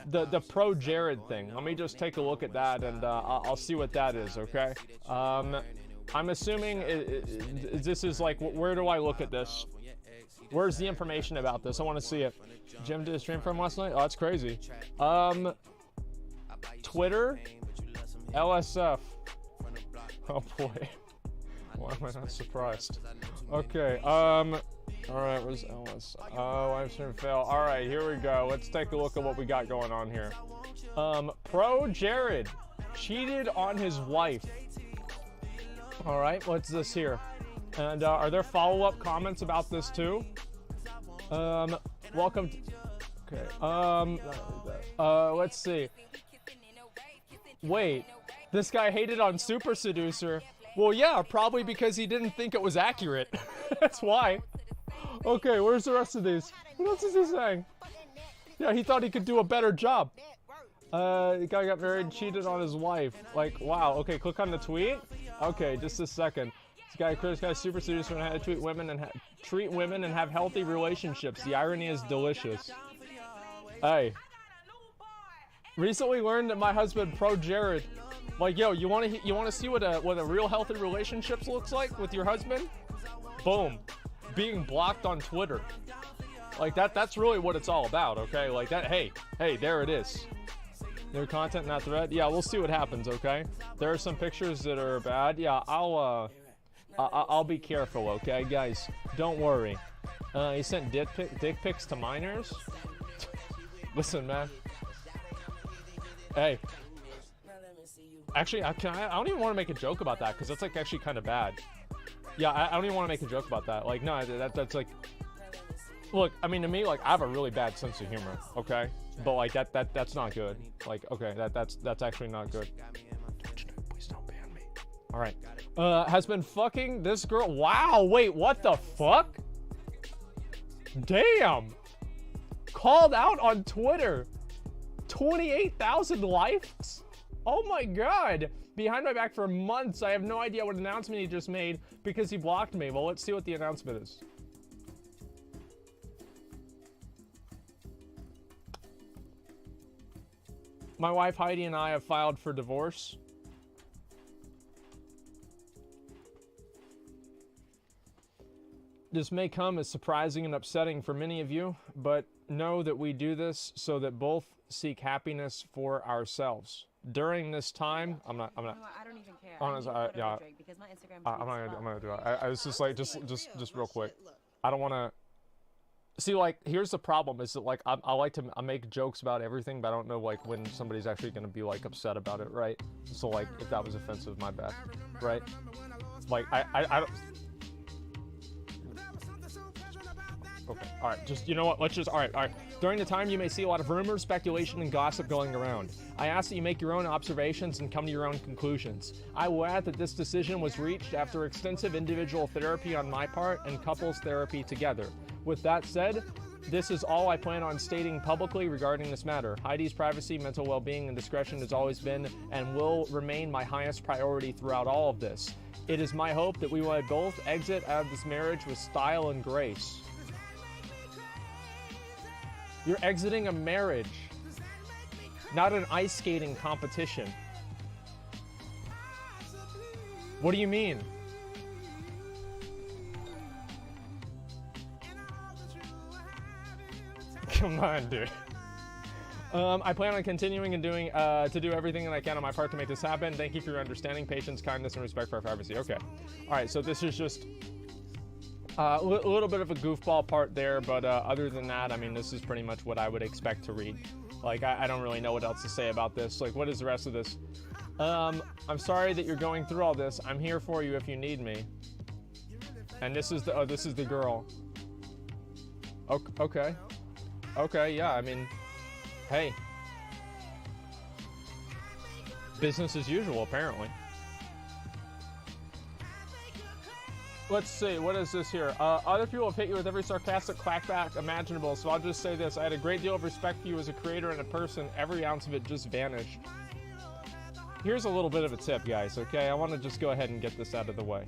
the ProJared thing. Let me just take a look at that, and I'll see what that is, okay? I'm assuming this is like, where do I look at this? Where's the information about this? I want to see it. Jim did a stream from last night? Oh, that's crazy. Twitter, LSF. Oh boy. Why am I not surprised? Okay, alright, where's LS? Oh, I'm sure fail. Alright, here we go. Let's take a look at what we got going on here. ProJared cheated on his wife. Alright, what's this here? And are there follow-up comments about this too? Welcome to... Okay, let's see. Wait, this guy hated on Super Seducer. Well, yeah, probably because he didn't think it was accurate. That's why. Okay, where's the rest of these? What else is he saying? Yeah, he thought he could do a better job. The guy got married and cheated on his wife. Like, wow. Okay, click on the tweet. Okay, just a second. This guy Super Seducer and how to treat women and have healthy relationships. The irony is delicious. Hey. Recently learned that my husband ProJared. Like, yo, you want to see what a real healthy relationships looks like with your husband? Boom, being blocked on Twitter. Like that's really what it's all about, okay? Like that. Hey, there it is. New content, not thread. Yeah, we'll see what happens, okay? There are some pictures that are bad. Yeah, I'll be careful, okay, guys? Don't worry. He sent dick pics to minors. Listen, man. Hey. Actually, I don't even want to make a joke about that because that's like actually kind of bad. Yeah, I don't even want to make a joke about that. Like, no, that's like, look, I mean, to me, like, I have a really bad sense of humor, okay? But like that's not good. Like, okay, that's actually not good. Please don't ban me. All right. Has been fucking this girl. Wow. Wait, what the fuck? Damn. Called out on Twitter. 28,000 likes. Oh my god! Behind my back for months, I have no idea what announcement he just made because he blocked me. Well, let's see what the announcement is. My wife Heidi and I have filed for divorce. This may come as surprising and upsetting for many of you, but know that we do this so that both seek happiness for ourselves. During this time, I'm not. I don't even care. Honestly, yeah. Because my Instagram I'm not gonna do it. I was just like, just real quick. I don't want to. See, like, here's the problem: is that like I like to make jokes about everything, but I don't know like when somebody's actually gonna be like upset about it, right? So like, if that was offensive, my bad, right? Like I don't. Okay, all right, just, you know what, let's just, all right. During the time, you may see a lot of rumors, speculation, and gossip going around. I ask that you make your own observations and come to your own conclusions. I will add that this decision was reached after extensive individual therapy on my part and couples therapy together. With that said, this is all I plan on stating publicly regarding this matter. Heidi's privacy, mental well-being, and discretion has always been and will remain my highest priority throughout all of this. It is my hope that we will both exit out of this marriage with style and grace. You're exiting a marriage, not an ice skating competition. What do you mean? Come on, dude. I plan on continuing and to do everything that I can on my part to make this happen. Thank you for your understanding, patience, kindness, and respect for our privacy. Okay. All right, so this is just a little bit of a goofball part there, but other than that, I mean, this is pretty much what I would expect to read. Like, I don't really know what else to say about this. Like, what is the rest of this? I'm sorry that you're going through all this. I'm here for you if you need me. And this is the girl. Okay. Okay, yeah, I mean, hey. Business as usual, apparently. Let's see, what is this here? Other people have hit you with every sarcastic clackback imaginable, so I'll just say this. I had a great deal of respect for you as a creator and a person. Every ounce of it just vanished. Here's a little bit of a tip, guys, okay? I want to just go ahead and get this out of the way.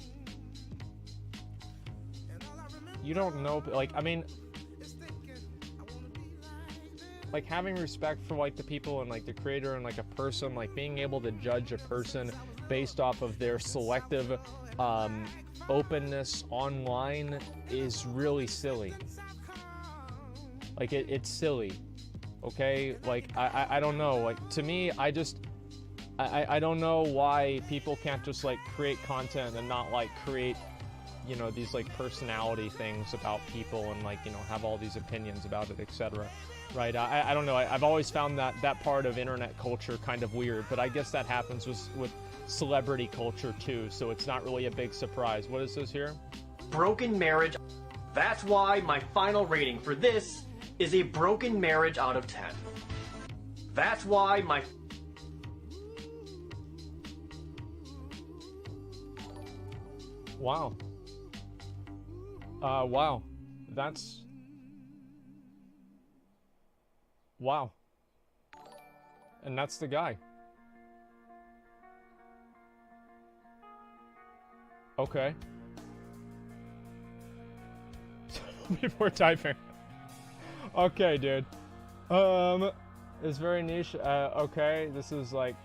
You don't know, like, I mean... like having respect for like the people and like the creator and like a person, like being able to judge a person based off of their selective openness online is really silly. Like it's silly. Okay, like I don't know, like to me I don't know why people can't just like create content and not like create, you know, these like personality things about people and like, you know, have all these opinions about it, etc. Right? I don't know, I've always found that part of internet culture kind of weird, but I guess that happens with celebrity culture too, so it's not really a big surprise. What is this here? Broken marriage. That's why my final rating for this is a broken marriage out of 10. That's why my... Wow. Wow. That's... Wow. And that's the guy. Okay. Before typing. Okay, dude. It's very niche. Okay, this is like...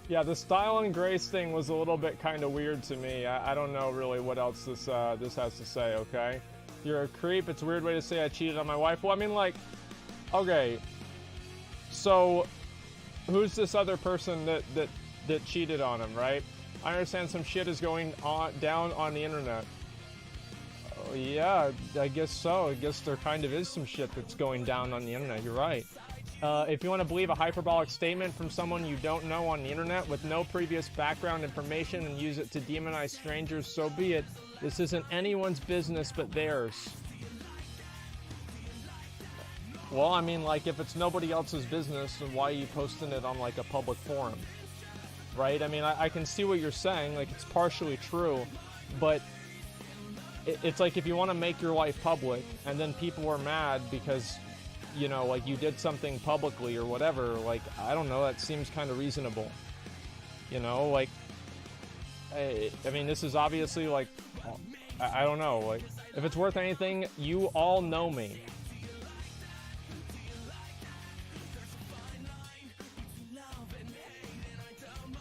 Yeah, the style and grace thing was a little bit kind of weird to me. I don't know really what else this has to say, okay? You're a creep. It's a weird way to say I cheated on my wife. Well, I mean, like... Okay. So, who's this other person that cheated on him, right? I understand some shit is going down on the internet. Oh, yeah, I guess so. I guess there kind of is some shit that's going down on the internet. You're right. If you want to believe a hyperbolic statement from someone you don't know on the internet with no previous background information and use it to demonize strangers, so be it. This isn't anyone's business but theirs. Well, I mean, like, if it's nobody else's business, then why are you posting it on, like, a public forum? Right? I mean, I can see what you're saying. Like, it's partially true. But it's like if you want to make your life public and then people are mad because, you know, like, you did something publicly or whatever, like, I don't know, that seems kind of reasonable. You know, like, I mean, this is obviously, like, I don't know. Like, if it's worth anything, you all know me.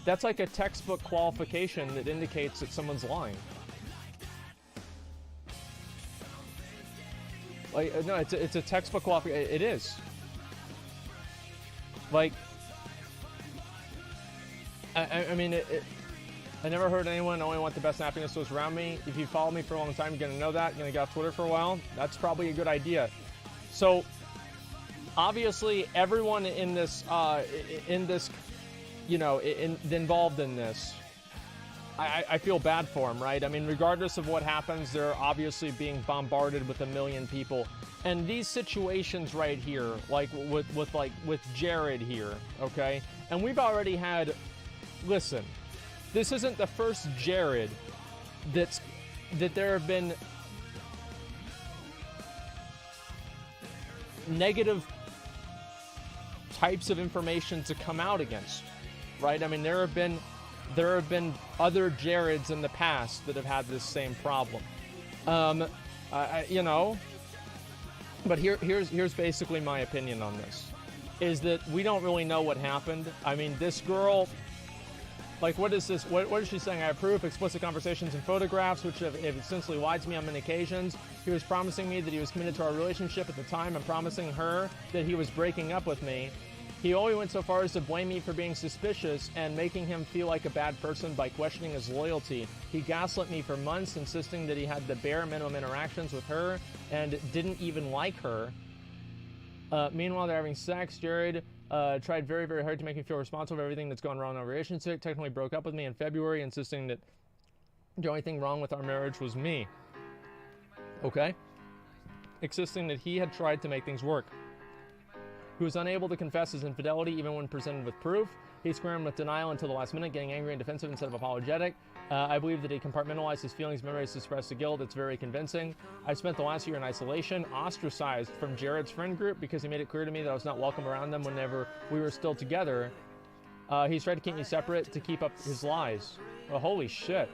That's like a textbook qualification that indicates that someone's lying. Like, no, it's a textbook qualification. It is. Like, I mean, I never heard anyone only want the best happiness to those around me. If you follow me for a long time, you're gonna know that. You're gonna get off Twitter for a while. That's probably a good idea. So, obviously, everyone in this, you know, involved in this, I feel bad for them, right? I mean, regardless of what happens, they're obviously being bombarded with 1 million people. And these situations right here, like with Jared here, okay? And we've already had, listen, this isn't the first Jared that there have been negative types of information to come out against. Right? I mean, there have been other Jareds in the past that have had this same problem. You know, but here's basically my opinion on this, is that we don't really know what happened. I mean, this girl, like, what is this? What is she saying? I approve explicit conversations and photographs, which have essentially lied to me on many occasions. He was promising me that he was committed to our relationship at the time and promising her that he was breaking up with me. He only went so far as to blame me for being suspicious and making him feel like a bad person by questioning his loyalty. He gaslit me for months, insisting that he had the bare minimum interactions with her and didn't even like her. Meanwhile, they're having sex. Jared tried very, very hard to make me feel responsible for everything that's gone wrong in our relationship. Technically broke up with me in February, insisting that the only thing wrong with our marriage was me. Okay? Insisting that he had tried to make things work. He was unable to confess his infidelity even when presented with proof. He scrambled with denial until the last minute, getting angry and defensive instead of apologetic. I believe that he compartmentalized his feelings, memories to suppress the guilt. It's very convincing. I spent the last year in isolation, ostracized from Jared's friend group because he made it clear to me that I was not welcome around them whenever we were still together. He's tried to keep me separate to keep up his lies. Well, holy shit.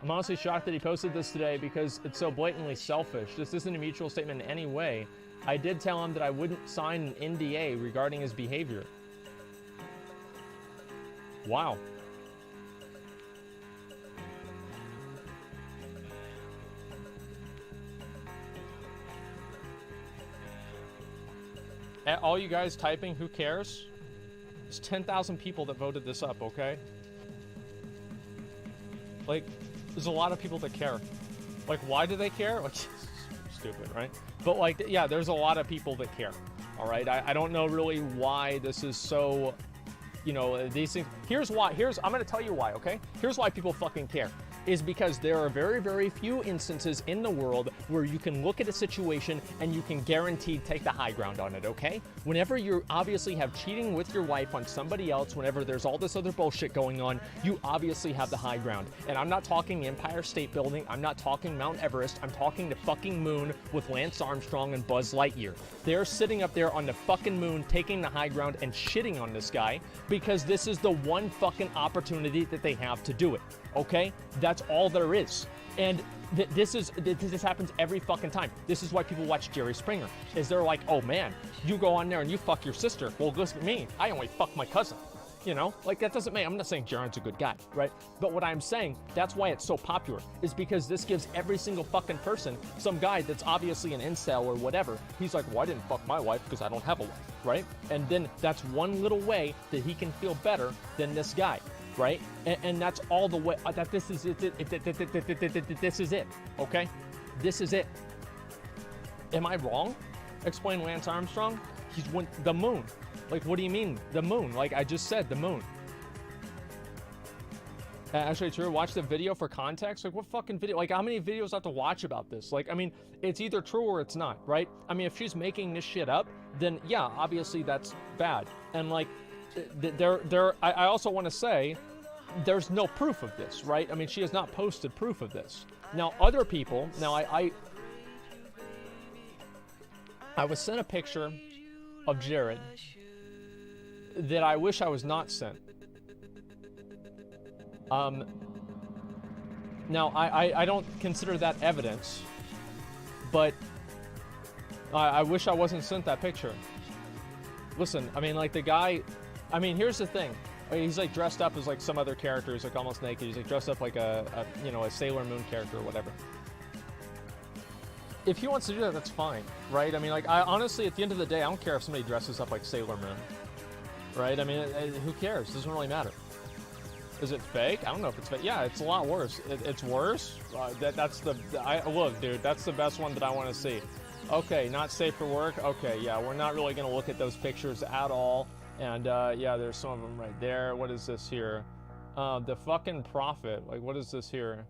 I'm honestly shocked that he posted this today because it's so blatantly selfish. This isn't a mutual statement in any way. I did tell him that I wouldn't sign an NDA regarding his behavior. Wow. All you guys typing, who cares? There's 10,000 people that voted this up, okay? Like, there's a lot of people that care. Like, why do they care? Like, stupid, right? But, like, yeah, there's a lot of people that care, all right? I don't know really why this is so, you know, these things. Here's why. I'm going to tell you why, okay? Here's why people fucking care. Is because there are very, very few instances in the world where you can look at a situation and you can guaranteed take the high ground on it, okay? Whenever you obviously have cheating with your wife on somebody else, whenever there's all this other bullshit going on, you obviously have the high ground. And I'm not talking Empire State Building, I'm not talking Mount Everest, I'm talking the fucking moon with Lance Armstrong and Buzz Lightyear. They're sitting up there on the fucking moon taking the high ground and shitting on this guy because this is the one fucking opportunity that they have to do it, okay? That's all there is. And this happens every fucking time. This is why people watch Jerry Springer, is they're like, oh man, you go on there and you fuck your sister. Well, listen to me, I only fuck my cousin. You know, like that doesn't mean, I'm not saying Jaron's a good guy, right? But what I'm saying, that's why it's so popular, is because this gives every single fucking person, some guy that's obviously an incel or whatever, he's like, well, I didn't fuck my wife because I don't have a wife, right? And then that's one little way that he can feel better than this guy, right? And that's all the way, that this is it, this is it, okay? This is it. Am I wrong? Explain Lance Armstrong. He's went the moon. Like, what do you mean, the moon? Like, I just said, the moon. Actually, true, watch the video for context? Like, what fucking video? Like, how many videos do I have to watch about this? Like, I mean, it's either true or it's not, right? I mean, if she's making this shit up, then, yeah, obviously that's bad. And, like, I also want to say, there's no proof of this, right? I mean, she has not posted proof of this. Now, other people, now, I was sent a picture of Jared that I wish I was not sent. Now, I don't consider that evidence, but I wish I wasn't sent that picture. Listen, I mean, like, the guy, I mean, here's the thing. He's, like, dressed up as, like, some other character. He's, like, almost naked. He's, like, dressed up like a you know, a Sailor Moon character or whatever. If he wants to do that, that's fine, right? I mean, like, I honestly, at the end of the day, I don't care if somebody dresses up like Sailor Moon, right? I mean, who cares? It doesn't really matter. Is it fake? I don't know if it's fake. Yeah, it's a lot worse. It's worse? Look, dude, that's the best one that I want to see. Okay, not safe for work. Okay, yeah, we're not really going to look at those pictures at all. And, yeah, there's some of them right there. What is this here? The fucking Prophet. Like, what is this here?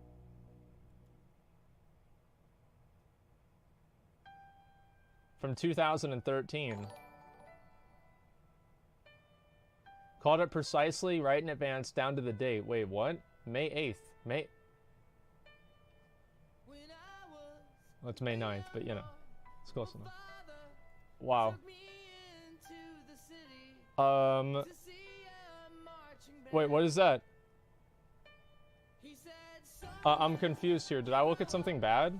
From 2013. Called it precisely, right in advance, down to the date. Wait, what? May 8th. May... Well, it's May 9th, but you know. It's close enough. Wow. Wait, what is that? I'm confused here. Did I look at something bad?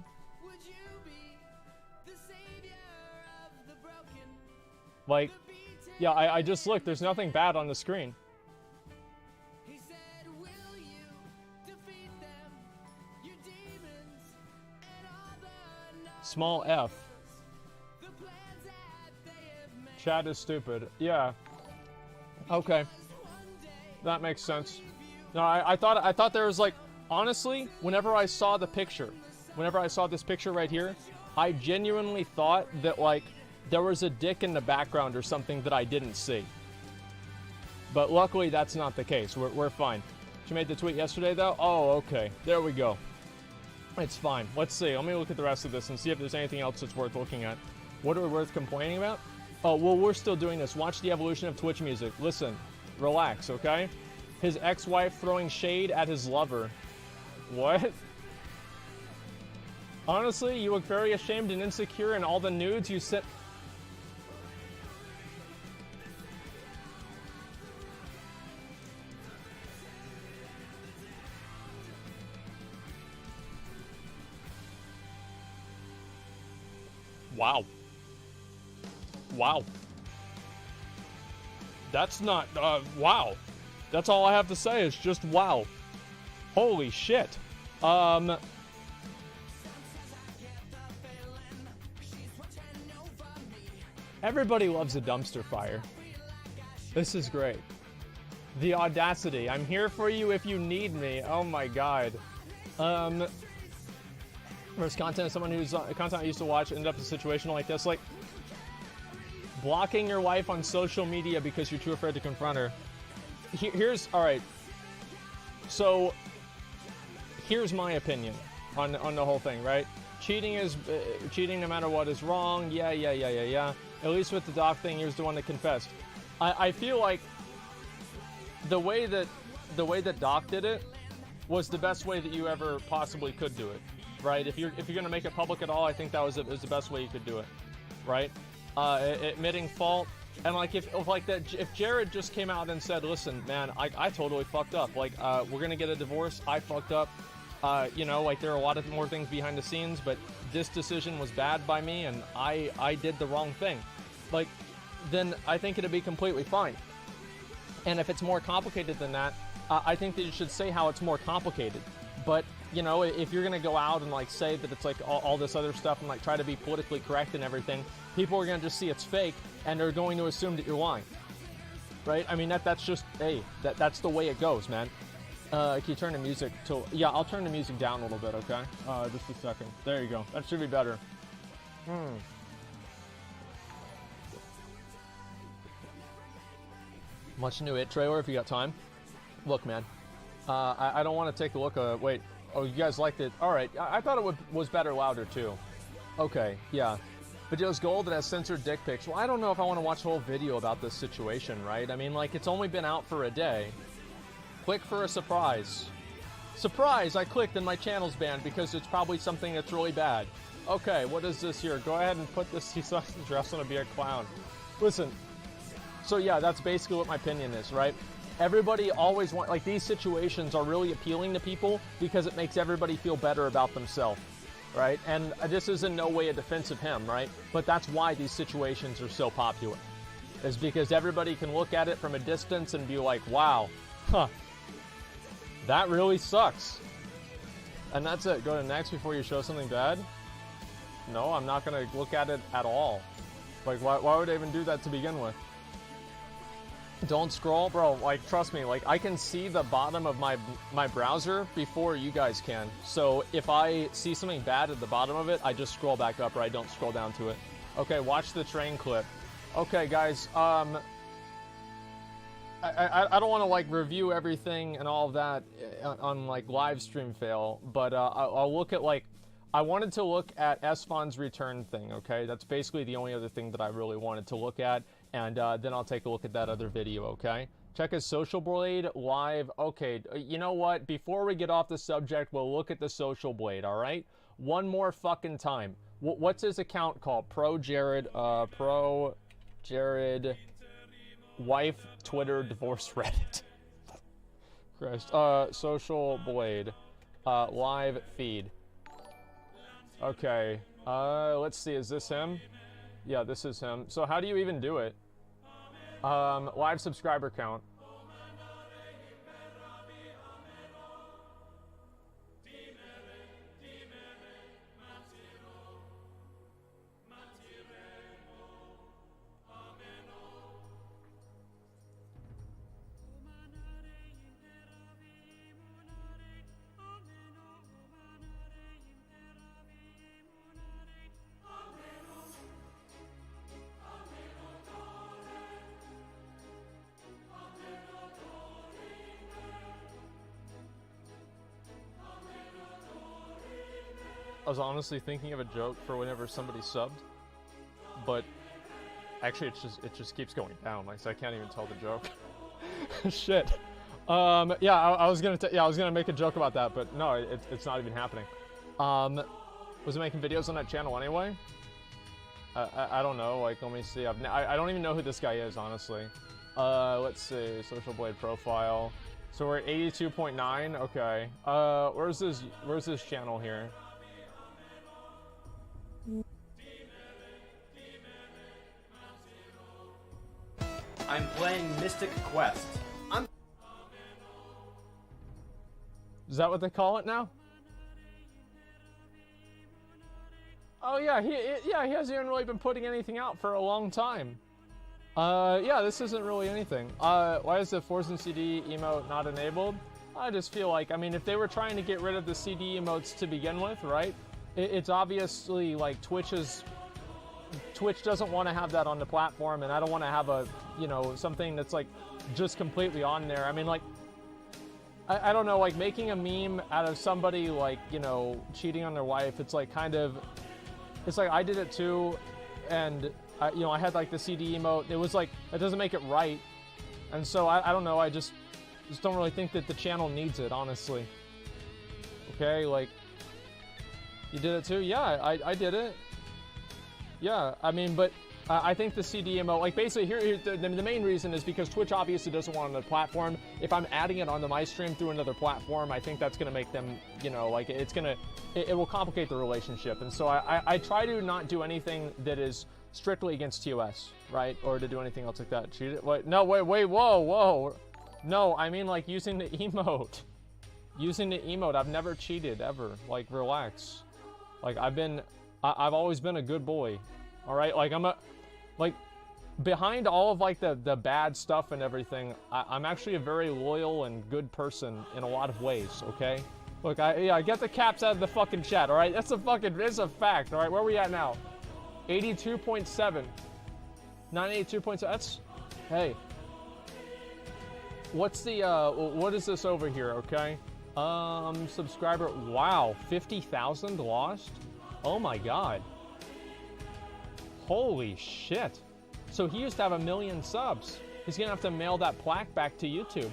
Like, yeah, I just looked. There's nothing bad on the screen. Small F. Chat is stupid. Yeah. Okay. That makes sense. No, I thought there was, like, honestly, whenever I saw the picture, whenever I saw this picture right here, I genuinely thought that, like, there was a dick in the background or something that I didn't see. But luckily, that's not the case. We're fine. She made the tweet yesterday, though? Oh, okay. There we go. It's fine. Let's see. Let me look at the rest of this and see if there's anything else that's worth looking at. What are we worth complaining about? Oh, well, we're still doing this. Watch the evolution of Twitch music. Listen. Relax, okay? His ex-wife throwing shade at his lover. What? Honestly, you look very ashamed and insecure in all the nudes you sent... Wow. Wow. That's not, wow. That's all I have to say is just wow. Holy shit. Everybody loves a dumpster fire. This is great. The audacity. I'm here for you if you need me. Oh my god. There's content someone who's content I used to watch ended up in a situation like this, like blocking your wife on social media because you're too afraid to confront her. Here's all right. So here's my opinion on the whole thing, right? Cheating is cheating no matter what is wrong. Yeah. At least with the doc thing, here's the one that confessed. I feel like the way that Doc did it was the best way that you ever possibly could do it, right? If you're gonna make it public at all, I think that was the best way you could do it, right? Admitting fault, and like if Jared just came out and said, "Listen, man, I totally fucked up. Like, we're gonna get a divorce. I fucked up. You know, like there are a lot of more things behind the scenes, but this decision was bad by me, and I did the wrong thing." Like, then I think it'd be completely fine. And if it's more complicated than that, I think that you should say how it's more complicated. But, you know, if you're going to go out and, like, say that it's, like, all this other stuff and, like, try to be politically correct and everything, people are going to just see it's fake, and they're going to assume that you're lying. Right? I mean, that's just, hey, that's the way it goes, man. Can you turn the music to... Yeah, I'll turn the music down a little bit, okay? Just a second. There you go. That should be better. Much new It trailer if you got time. Look, man, I don't want to take a look. Wait, oh, you guys liked it? All right, I thought it was better louder too. Okay, yeah. Video's gold that has censored dick pics. Well, I don't know if I want to watch a whole video about this situation, right? I mean, like, it's only been out for a day. Click for a surprise. Surprise! I clicked and my channel's banned because it's probably something that's really bad. Okay, what is this here? Go ahead and put this. He's dressed on to be a clown. Listen. So yeah, that's basically what my opinion is, right? Everybody always want, like, these situations are really appealing to people because it makes everybody feel better about themselves, right? And this is in no way a defense of him, right? But that's why these situations are so popular, is because everybody can look at it from a distance and be like, wow, that really sucks. And that's it. Go to next before you show something bad. No, I'm not going to look at it at all. Like, why would I even do that to begin with? Don't scroll, bro. Like, trust me, like, I can see the bottom of my browser before you guys can. So if I see something bad at the bottom of it, I just scroll back up, or I don't scroll down to it. Okay, watch the train clip. Okay, guys, I don't want to, like, review everything and all of that on like, live stream fail, but I'll look at, like, I wanted to look at Esfon's return thing, okay? That's basically the only other thing that I really wanted to look at. And then I'll take a look at that other video, okay? Check his Social Blade live. Okay, you know what? Before we get off the subject, we'll look at the Social Blade, all right? One more fucking time. What's his account called? ProJared, ProJared, wife, Twitter, divorce, Reddit. Christ. Social Blade, live feed. Okay, let's see, is this him? Yeah, this is him. So how do you even do it? Live subscriber count. I was honestly thinking of a joke for whenever somebody subbed, but actually it just keeps going down. Like, so I can't even tell the joke. Shit. Yeah, I was gonna make a joke about that, but no, it's not even happening. Was it making videos on that channel anyway? I don't know. Like, let me see. I don't even know who this guy is, honestly. Let's see. Social Blade profile. So we're at 82.9. Okay. Where's this channel here? I'm playing Mystic Quest. Is that what they call it now? Oh yeah, he hasn't even really been putting anything out for a long time. Yeah, this isn't really anything. Why is the Forza CD emote not enabled? I just feel like, I mean, if they were trying to get rid of the CD emotes to begin with, right? It's obviously like Twitch doesn't want to have that on the platform, and I don't want to have a, you know, something that's like just completely on there. I mean, like, I don't know, like making a meme out of somebody like, you know, cheating on their wife, it's like kind of, it's like I did it too, and you know, I had like the CD emote. It was like, it doesn't make it right, and so I don't know, I just don't really think that the channel needs it, honestly. Okay, like, you did it too? Yeah, I did it. Yeah, I mean, but I think the CDMO, like basically here the main reason is because Twitch obviously doesn't want it on the platform. If I'm adding it onto my stream through another platform, I think that's going to make them, you know, like it will complicate the relationship. And so I try to not do anything that is strictly against TOS, right? Or to do anything else like that. Cheat it? Wait, no, wait, whoa. No, I mean like using the emote. Using the emote, I've never cheated ever. Like, relax. Like, I've always been a good boy. All right, like like behind all of like the bad stuff and everything, I'm actually a very loyal and good person in a lot of ways. Okay, look, I get the caps out of the fucking chat. All right, it's a fact. All right, where are we at now? 82.7, 982.7. That's, hey, what's the what is this over here? Okay, subscriber. Wow, 50,000 lost. Oh my god. Holy shit. So he used to have 1 million subs. He's gonna have to mail that plaque back to YouTube.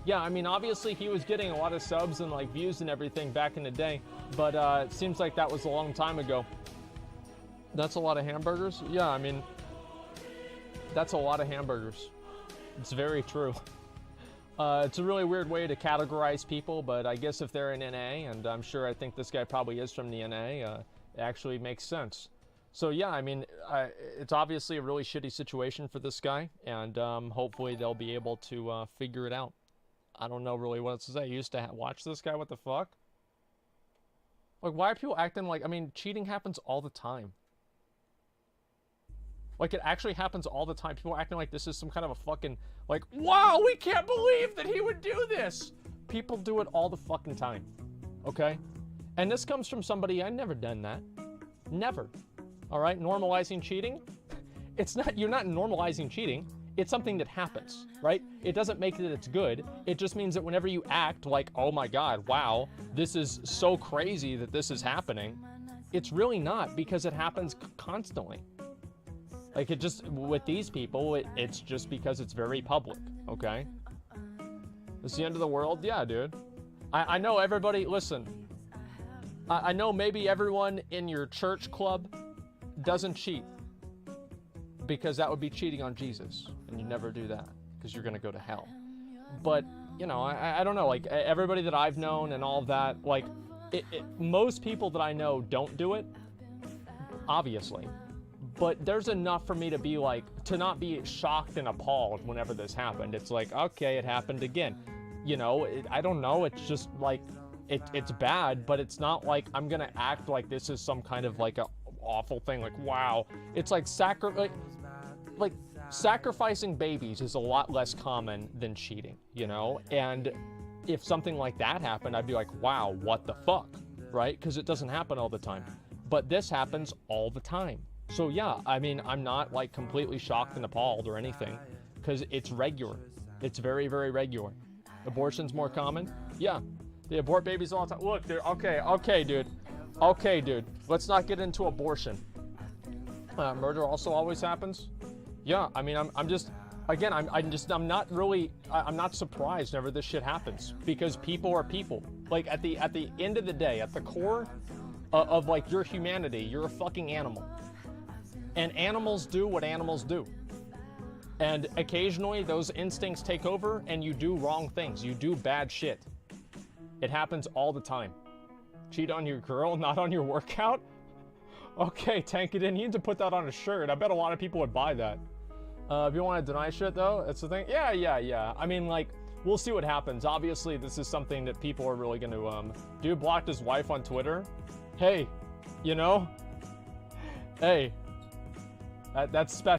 Yeah, I mean, obviously he was getting a lot of subs and like views and everything back in the day, but it seems like that was a long time ago. That's a lot of hamburgers? Yeah, I mean, that's a lot of hamburgers. It's very true. It's a really weird way to categorize people, but I guess if they're in NA, and I'm sure I think this guy probably is from the NA, it actually makes sense. So yeah, I mean, it's obviously a really shitty situation for this guy, and hopefully they'll be able to figure it out. I don't know really what else to say. I used to watch this guy, what the fuck? Like, why are people acting like, I mean, cheating happens all the time. Like, it actually happens all the time. People are acting like this is some kind of a fucking, like, wow, we can't believe that he would do this. People do it all the fucking time, okay? And this comes from somebody, I've never done that. Never. All right, normalizing cheating? It's not, you're not normalizing cheating. It's something that happens, right? It doesn't make that it's good. It just means that whenever you act like, oh my God, wow, this is so crazy that this is happening, it's really not, because it happens constantly. Like, it just, with these people, it's just because it's very public, okay? It's the end of the world? Yeah, dude. I know everybody, listen, I know maybe everyone in your church club doesn't cheat, because that would be cheating on Jesus, and you never do that, because you're gonna go to hell. But, you know, I don't know, like, everybody that I've known and all of that, like, most people that I know don't do it, obviously. But there's enough for me to be like, to not be shocked and appalled whenever this happened. It's like, okay, it happened again. You know, I don't know, it's just like, it's bad, but it's not like I'm gonna act like this is some kind of like a awful thing, like, wow. It's like sacrificing babies is a lot less common than cheating, you know? And if something like that happened, I'd be like, wow, what the fuck, right? Because it doesn't happen all the time. But this happens all the time. So yeah, I mean, I'm not like completely shocked and appalled or anything, because it's regular. It's very, very regular. Abortion's more common? Yeah. They abort babies all the time. Look, dude, okay, dude. Okay, dude. Let's not get into abortion. Murder also always happens? Yeah, I mean, I'm just, again, I'm not surprised whenever this shit happens, because people are people. Like, at the end of the day, at the core of like your humanity, you're a fucking animal. And animals do what animals do. And occasionally those instincts take over and you do wrong things. You do bad shit. It happens all the time. Cheat on your girl, not on your workout? Okay, tank it in. You need to put that on a shirt. I bet a lot of people would buy that. If you want to deny shit, though, that's the thing. Yeah. I mean, like, we'll see what happens. Obviously, this is something that people are really going to, Dude blocked his wife on Twitter. Hey, you know? Hey. That's special.